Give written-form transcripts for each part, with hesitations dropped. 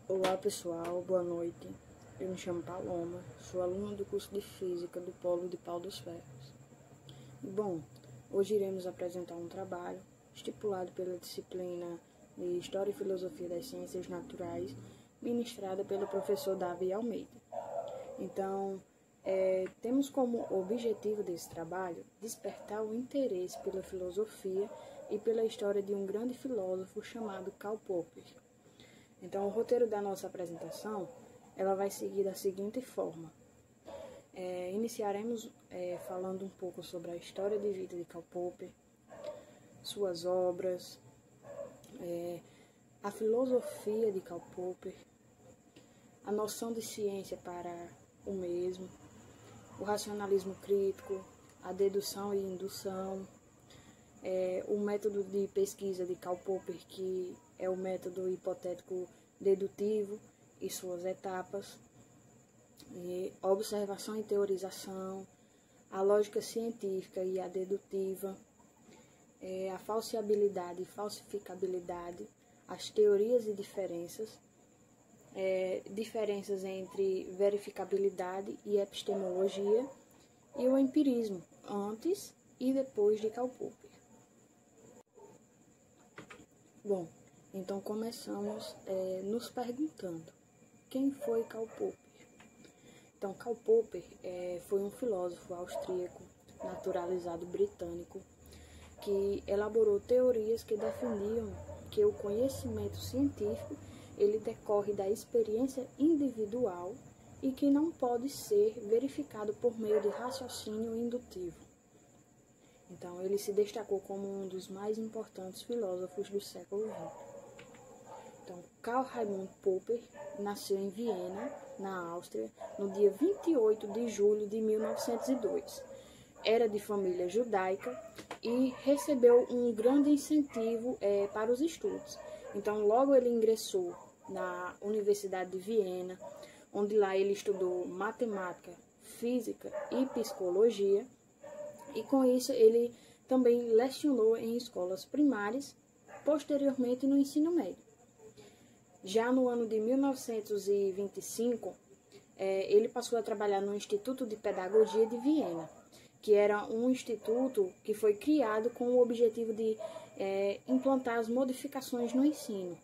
Olá pessoal, boa noite. Eu me chamo Paloma, sou aluna do curso de Física do Polo de Pau dos Ferros. Bom, hoje iremos apresentar um trabalho estipulado pela disciplina de História e Filosofia das Ciências Naturais, ministrada pelo professor Davi Almeida. Então, temos como objetivo desse trabalho despertar o interesse pela filosofia e pela história de um grande filósofo chamado Karl Popper. Então, o roteiro da nossa apresentação, ela vai seguir da seguinte forma. Iniciaremos falando um pouco sobre a história de vida de Karl Popper, suas obras, a filosofia de Karl Popper, a noção de ciência para o mesmo, o racionalismo crítico, a dedução e indução, o método de pesquisa de Karl Popper, que é o método hipotético dedutivo e suas etapas, observação e teorização, a lógica científica e a dedutiva, a falseabilidade e falsificabilidade, as teorias e diferenças, diferenças entre verificabilidade e epistemologia e o empirismo, antes e depois de Karl Popper. Bom, então começamos nos perguntando, quem foi Karl Popper? Então, Karl Popper foi um filósofo austríaco, naturalizado britânico, que elaborou teorias que defendiam que o conhecimento científico ele decorre da experiência individual e que não pode ser verificado por meio de raciocínio indutivo. Então, ele se destacou como um dos mais importantes filósofos do século XX. Então, Karl Raimund Popper nasceu em Viena, na Áustria, no dia 28 de julho de 1902. Era de família judaica e recebeu um grande incentivo para os estudos. Então, logo ele ingressou na Universidade de Viena, onde lá ele estudou matemática, física e psicologia. E com isso ele também lecionou em escolas primárias, posteriormente no ensino médio. Já no ano de 1925, ele passou a trabalhar no Instituto de Pedagogia de Viena, que era um instituto que foi criado com o objetivo de implantar as modificações no ensino.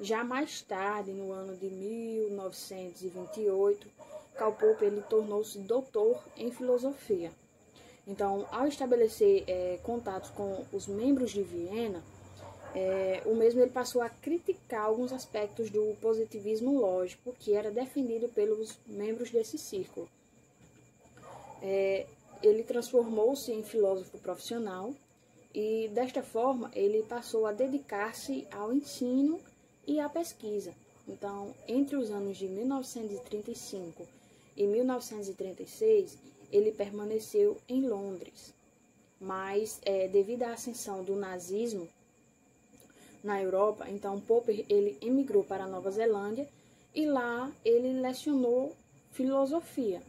Já mais tarde, no ano de 1928, Karl Popper ele tornou-se doutor em filosofia. Então, ao estabelecer contatos com os membros de Viena, o mesmo ele passou a criticar alguns aspectos do positivismo lógico que era defendido pelos membros desse círculo. Ele transformou-se em filósofo profissional e, desta forma, ele passou a dedicar-se ao ensino e à pesquisa. Então, entre os anos de 1935 e 1936, ele permaneceu em Londres, mas devido à ascensão do nazismo na Europa, então Popper ele emigrou para a Nova Zelândia e lá ele lecionou filosofia.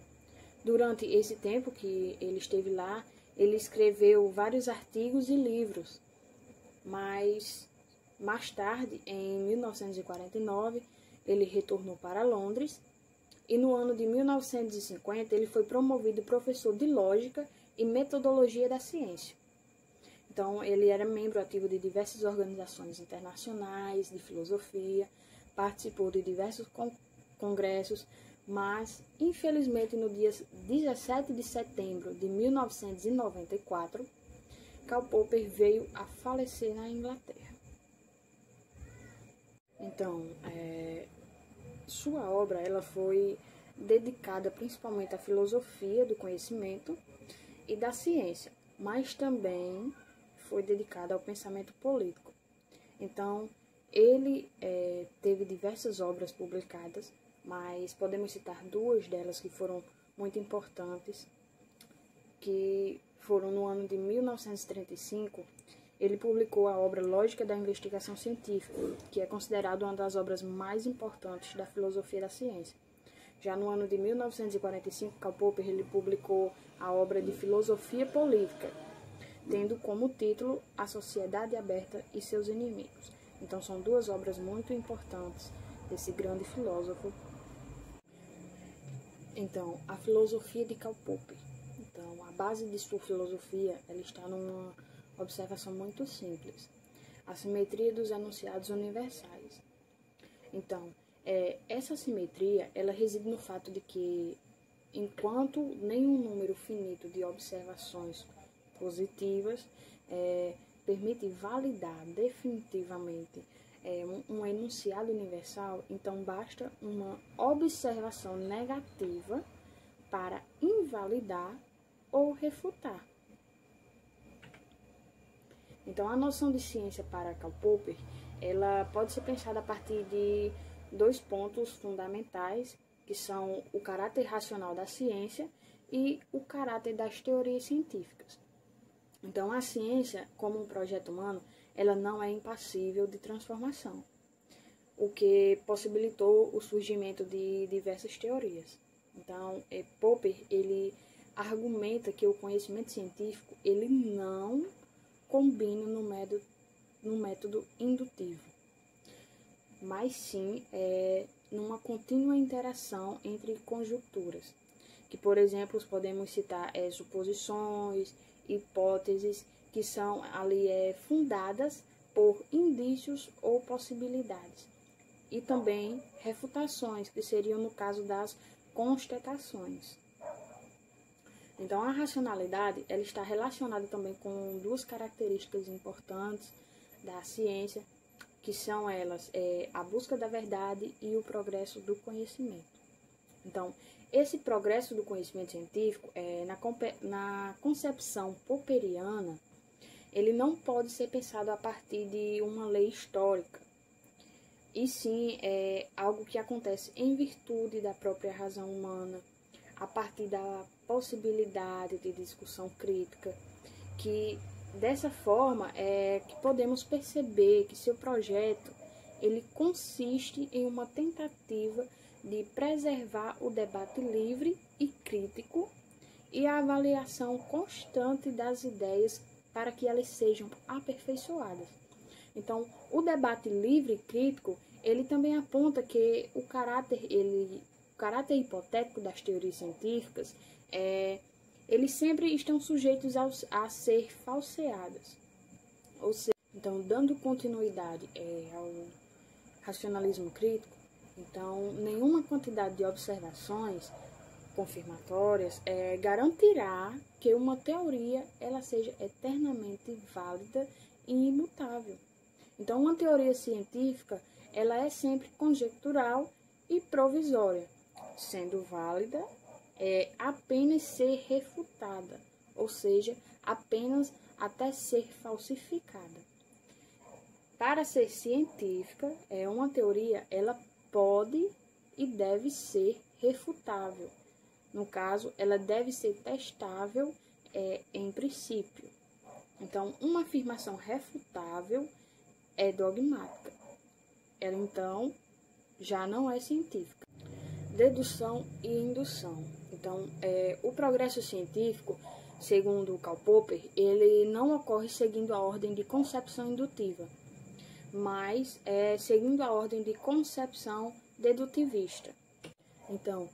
Durante esse tempo que ele esteve lá, ele escreveu vários artigos e livros, mas mais tarde, em 1949, ele retornou para Londres e no ano de 1950 ele foi promovido professor de lógica e metodologia da ciência. Então, ele era membro ativo de diversas organizações internacionais de filosofia, participou de diversos congressos, mas, infelizmente, no dia 17 de setembro de 1994, Karl Popper veio a falecer na Inglaterra. Então, sua obra ela foi dedicada principalmente à filosofia do conhecimento e da ciência, mas também foi dedicada ao pensamento político. Então, ele teve diversas obras publicadas, mas podemos citar duas delas que foram muito importantes, que foram no ano de 1935, ele publicou a obra Lógica da Investigação Científica, que é considerada uma das obras mais importantes da filosofia da ciência. Já no ano de 1945, Karl Popper ele publicou a obra de Filosofia Política, tendo como título A Sociedade Aberta e Seus Inimigos. Então, são duas obras muito importantes esse grande filósofo. Então, a filosofia de Karl Popper. Então, a base de sua filosofia, ela está numa observação muito simples: a simetria dos enunciados universais. Então, essa simetria, ela reside no fato de que, enquanto nenhum número finito de observações positivas permite validar definitivamente um enunciado universal, então basta uma observação negativa para invalidar ou refutar. Então, a noção de ciência para Karl Popper, ela pode ser pensada a partir de dois pontos fundamentais, que são o caráter racional da ciência e o caráter das teorias científicas. Então, a ciência, como um projeto humano, ela não é impassível de transformação, o que possibilitou o surgimento de diversas teorias. Então, Popper, ele argumenta que o conhecimento científico, ele não combina no método indutivo, mas sim numa contínua interação entre conjecturas, que, por exemplo, podemos citar suposições, hipóteses, que são ali fundadas por indícios ou possibilidades, e também refutações, que seriam no caso das constatações. Então, a racionalidade, ela está relacionada também com duas características importantes da ciência, que são elas a busca da verdade e o progresso do conhecimento. Então, esse progresso do conhecimento científico, na concepção popperiana, ele não pode ser pensado a partir de uma lei histórica, e sim algo que acontece em virtude da própria razão humana, a partir da possibilidade de discussão crítica, que dessa forma que podemos perceber que seu projeto ele consiste em uma tentativa de preservar o debate livre e crítico e a avaliação constante das ideias para que elas sejam aperfeiçoadas. Então, o debate livre e crítico, ele também aponta que o caráter hipotético das teorias científicas, eles sempre estão sujeitos a ser falseados. Ou seja, então, dando continuidade ao racionalismo crítico, então, nenhuma quantidade de observações confirmatórias garantirá que uma teoria ela seja eternamente válida e imutável. Então, uma teoria científica ela é sempre conjectural e provisória, sendo válida apenas ser refutada, ou seja, apenas até ser falsificada. Para ser científica, uma teoria ela pode e deve ser refutável. No caso, ela deve ser testável em princípio. Então, uma afirmação refutável é dogmática. Ela, então, já não é científica. Dedução e indução. Então, o progresso científico, segundo Karl Popper, ele não ocorre seguindo a ordem de concepção indutiva, mas seguindo a ordem de concepção dedutivista. Então,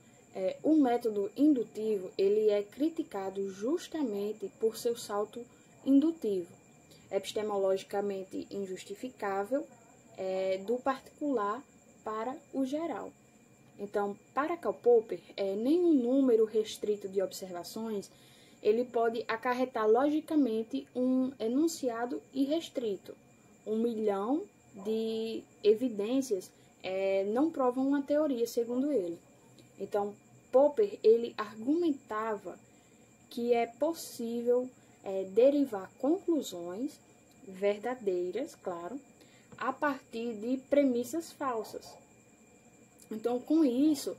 o método indutivo ele é criticado justamente por seu salto indutivo, epistemologicamente injustificável, do particular para o geral. Então, para Karl Popper, nenhum número restrito de observações ele pode acarretar logicamente um enunciado irrestrito. 1 milhão de evidências não provam uma teoria, segundo ele. Então, Popper ele argumentava que é possível derivar conclusões verdadeiras, claro, a partir de premissas falsas. Então, com isso,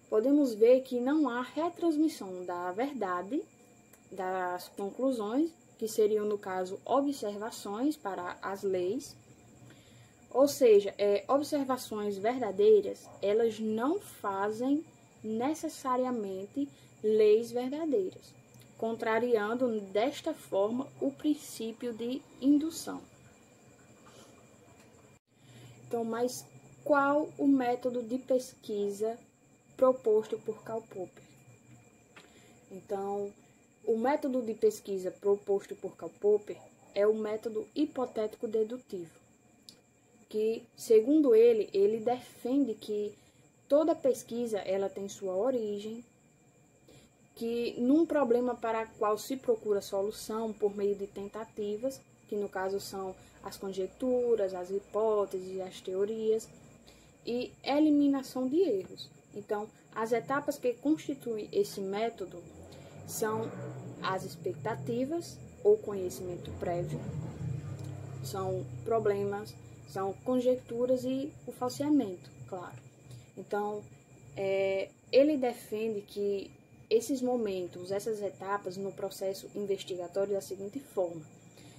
podemos ver que não há retransmissão da verdade, das conclusões, que seriam, no caso, observações para as leis. Ou seja, observações verdadeiras, elas não fazem necessariamente leis verdadeiras, contrariando desta forma o princípio de indução. Então, mas qual o método de pesquisa proposto por Karl Popper. Então, o método de pesquisa proposto por Karl Popper é o método hipotético dedutivo, que, segundo ele defende que toda pesquisa ela tem sua origem, que num problema para o qual se procura solução por meio de tentativas, que no caso são as conjecturas, as hipóteses, as teorias, e eliminação de erros. Então, as etapas que constituem esse método são as expectativas ou conhecimento prévio, são problemas, são conjecturas e o falseamento, claro. Então, ele defende que esses momentos, essas etapas no processo investigatório da seguinte forma,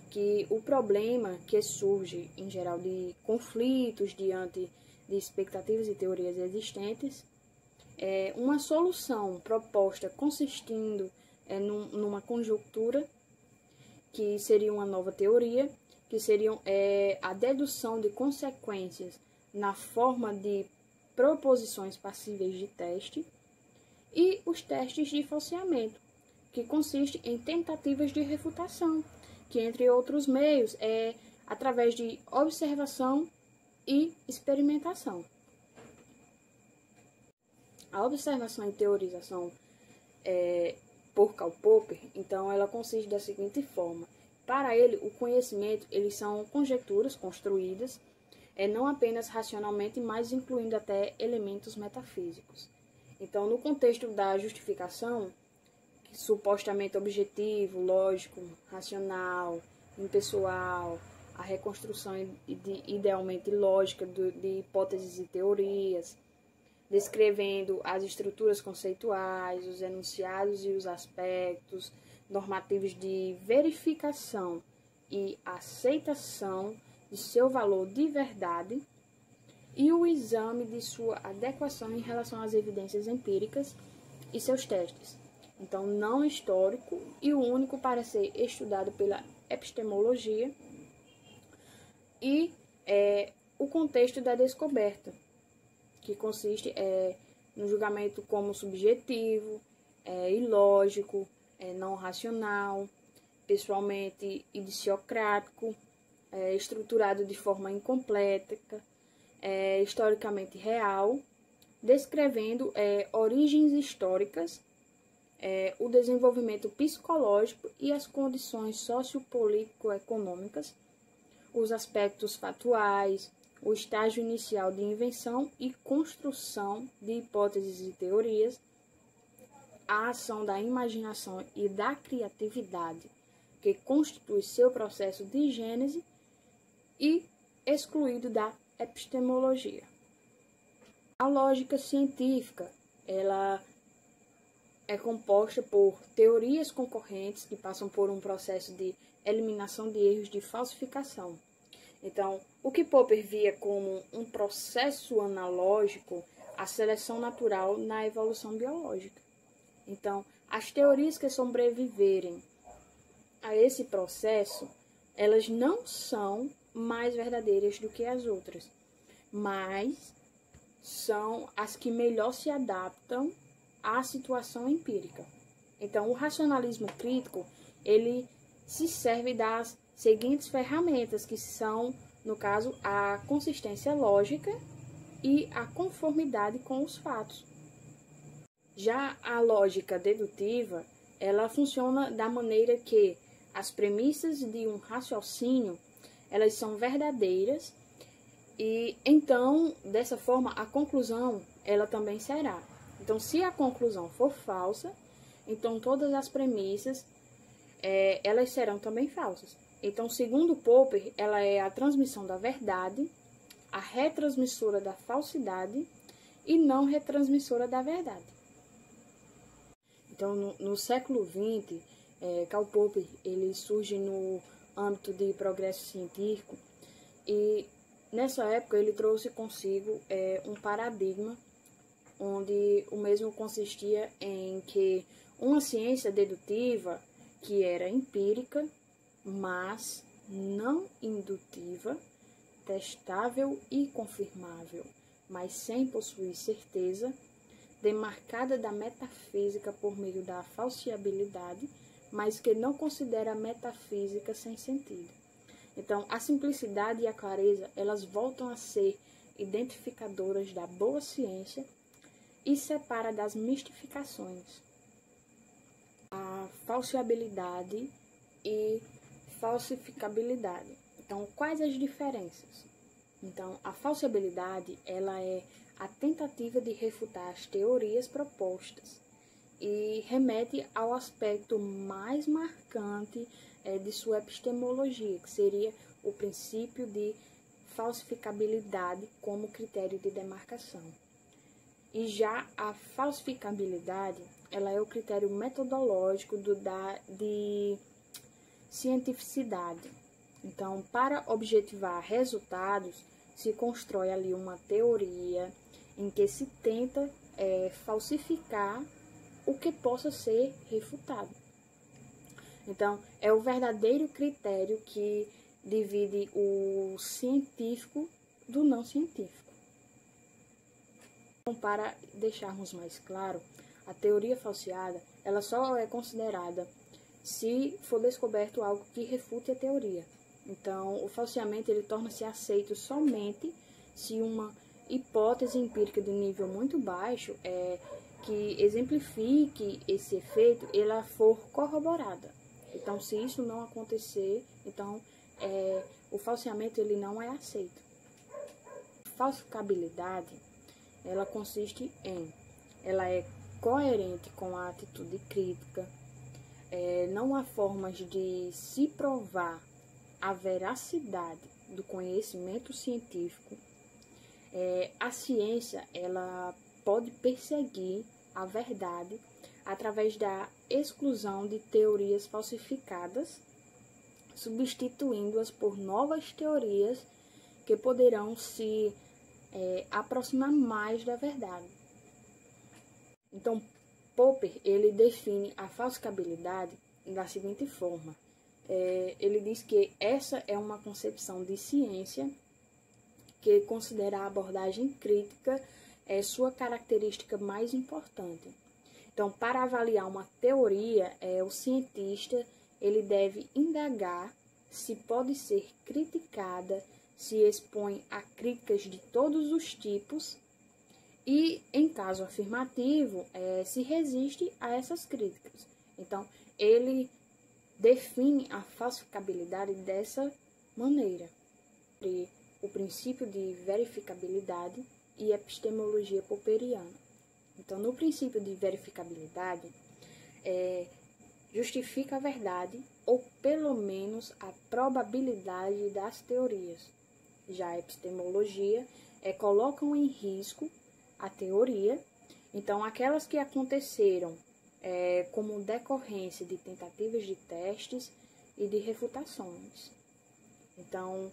que o problema que surge, em geral, de conflitos diante de expectativas e teorias existentes, é uma solução proposta consistindo numa conjuntura, que seria uma nova teoria, que seriam a dedução de consequências na forma de proposições passíveis de teste, e os testes de falseamento, que consiste em tentativas de refutação, que entre outros meios é através de observação e experimentação. A observação e teorização por Karl Popper, então, ela consiste da seguinte forma. Para ele, o conhecimento, eles são conjecturas construídas, não apenas racionalmente, mas incluindo até elementos metafísicos. Então, no contexto da justificação, supostamente objetivo, lógico, racional, impessoal, a reconstrução idealmente lógica de hipóteses e teorias, descrevendo as estruturas conceituais, os enunciados e os aspectos normativos de verificação e aceitação de seu valor de verdade, e o exame de sua adequação em relação às evidências empíricas e seus testes. Então, não histórico e o único para ser estudado pela epistemologia, e o contexto da descoberta, que consiste no julgamento como subjetivo, ilógico, não racional, pessoalmente idiosincrático, estruturado de forma incompleta, historicamente real, descrevendo origens históricas, o desenvolvimento psicológico e as condições sociopolítico-econômicas, os aspectos fatuais, o estágio inicial de invenção e construção de hipóteses e teorias, a ação da imaginação e da criatividade, que constitui seu processo de gênese, e excluído da epistemologia. A lógica científica, ela é composta por teorias concorrentes que passam por um processo de eliminação de erros de falsificação. Então, o que Popper via como um processo analógico à seleção natural na evolução biológica. Então, as teorias que sobreviverem a esse processo, elas não são mais verdadeiras do que as outras, mas são as que melhor se adaptam à situação empírica. Então, o racionalismo crítico, ele se serve das seguintes ferramentas, que são, no caso, a consistência lógica e a conformidade com os fatos. Já a lógica dedutiva, ela funciona da maneira que as premissas de um raciocínio, elas são verdadeiras, e então, dessa forma, a conclusão, ela também será. Então, se a conclusão for falsa, então todas as premissas, elas serão também falsas. Então, segundo Popper, ela é a transmissão da verdade, a retransmissora da falsidade e não retransmissora da verdade. Então, no século XX, Karl Popper, ele surge no âmbito de progresso científico, e nessa época ele trouxe consigo um paradigma onde o mesmo consistia em que uma ciência dedutiva, que era empírica, mas não indutiva, testável e confirmável, mas sem possuir certeza, demarcada da metafísica por meio da falseabilidade, mas que não considera a metafísica sem sentido. Então, a simplicidade e a clareza, elas voltam a ser identificadoras da boa ciência e separa das mistificações. A falseabilidade e falsificabilidade. Então, quais as diferenças? Então, a falseabilidade, ela é a tentativa de refutar as teorias propostas e remete ao aspecto mais marcante de sua epistemologia, que seria o princípio de falsificabilidade como critério de demarcação. E já a falsificabilidade, ela é o critério metodológico de cientificidade. Então, para objetivar resultados, se constrói ali uma teoria em que se tenta falsificar o que possa ser refutado. Então, é o verdadeiro critério que divide o científico do não científico. Então, para deixarmos mais claro, a teoria falseada, ela só é considerada se for descoberto algo que refute a teoria. Então, o falseamento ele torna-se aceito somente se uma hipótese empírica de nível muito baixo que exemplifique esse efeito, ela for corroborada. Então, se isso não acontecer, então o falseamento ele não é aceito. Falsificabilidade, ela consiste ela é coerente com a atitude crítica, não há formas de se provar a veracidade do conhecimento científico. A ciência ela pode perseguir a verdade através da exclusão de teorias falsificadas, substituindo-as por novas teorias que poderão se aproximar mais da verdade. Então, Popper ele define a falsificabilidade da seguinte forma. Ele diz que essa é uma concepção de ciência que considera a abordagem crítica sua característica mais importante. Então, para avaliar uma teoria, o cientista ele deve indagar se pode ser criticada, se expõe a críticas de todos os tipos e, em caso afirmativo, se resiste a essas críticas. Então, ele define a falsificabilidade dessa maneira. O princípio de verificabilidade e epistemologia popperiana. Então, no princípio de verificabilidade, justifica a verdade ou, pelo menos, a probabilidade das teorias. Já a epistemologia colocam em risco a teoria. Então, aquelas que aconteceram como decorrência de tentativas de testes e de refutações. Então,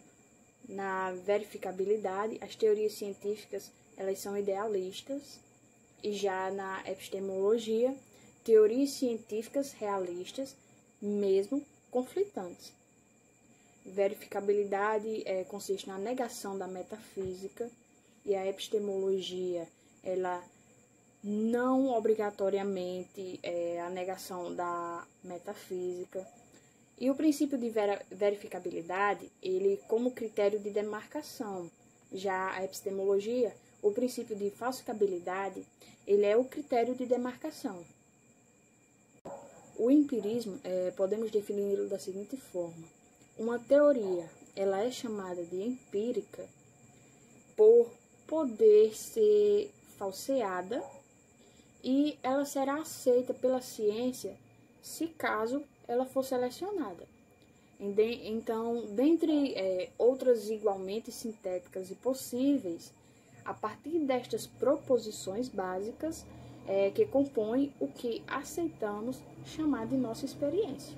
na verificabilidade, as teorias científicas elas são idealistas, e já na epistemologia, teorias científicas realistas, mesmo conflitantes. Verificabilidade consiste na negação da metafísica, e a epistemologia ela não obrigatoriamente a negação da metafísica. E o princípio de verificabilidade, ele como critério de demarcação. Já a epistemologia, o princípio de falsificabilidade, ele é o critério de demarcação. O empirismo, podemos defini-lo da seguinte forma. Uma teoria, ela é chamada de empírica por poder ser falseada e ela será aceita pela ciência se caso ela for selecionada. Então, dentre outras igualmente sintéticas e possíveis, a partir destas proposições básicas que compõem o que aceitamos chamar de nossa experiência.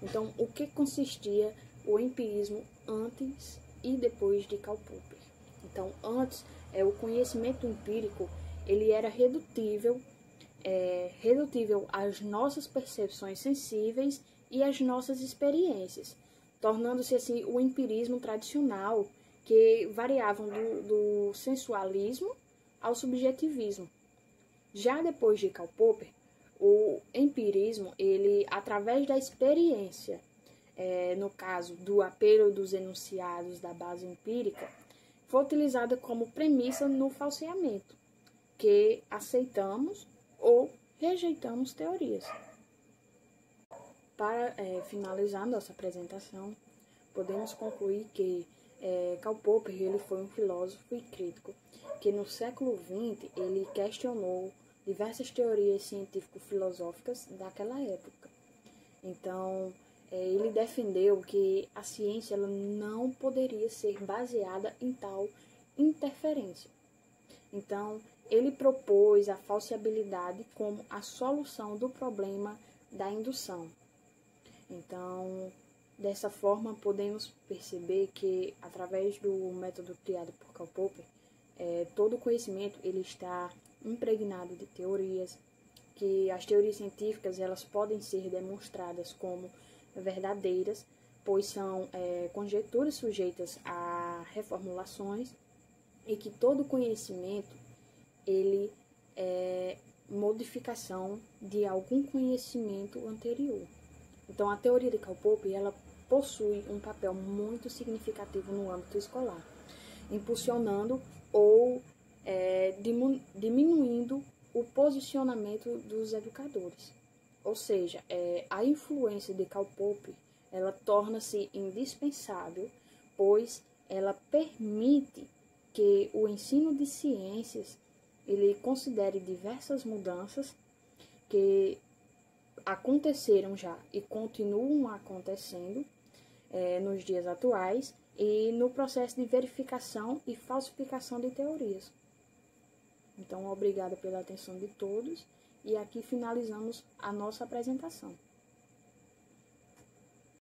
Então, o que consistia o empirismo antes e depois de Karl Popper? Então, antes, o conhecimento empírico ele era redutível às nossas percepções sensíveis e às nossas experiências. tornando-se assim o empirismo tradicional, que variavam do sensualismo ao subjetivismo. Já depois de Karl Popper, o empirismo, ele, através da experiência, no caso do apelo dos enunciados da base empírica, foi utilizada como premissa no falseamento, que aceitamos ou rejeitamos teorias. Para finalizar nossa apresentação, podemos concluir que Karl Popper ele foi um filósofo e crítico que no século XX ele questionou diversas teorias científico-filosóficas daquela época. Então, ele defendeu que a ciência ela não poderia ser baseada em tal interferência. Então, ele propôs a falseabilidade como a solução do problema da indução. Então, dessa forma, podemos perceber que, através do método criado por Karl Popper, todo o conhecimento ele está impregnado de teorias, que as teorias científicas elas podem ser demonstradas como verdadeiras, pois são conjecturas sujeitas a reformulações, e que todo conhecimento ele é modificação de algum conhecimento anterior. Então, a teoria de Karl Popper ela possui um papel muito significativo no âmbito escolar, impulsionando ou diminuindo o posicionamento dos educadores. Ou seja, a influência de Karl Popper ela torna-se indispensável, pois ela permite que o ensino de ciências ele considere diversas mudanças que aconteceram já e continuam acontecendo nos dias atuais e no processo de verificação e falsificação de teorias. Então, obrigada pela atenção de todos e aqui finalizamos a nossa apresentação.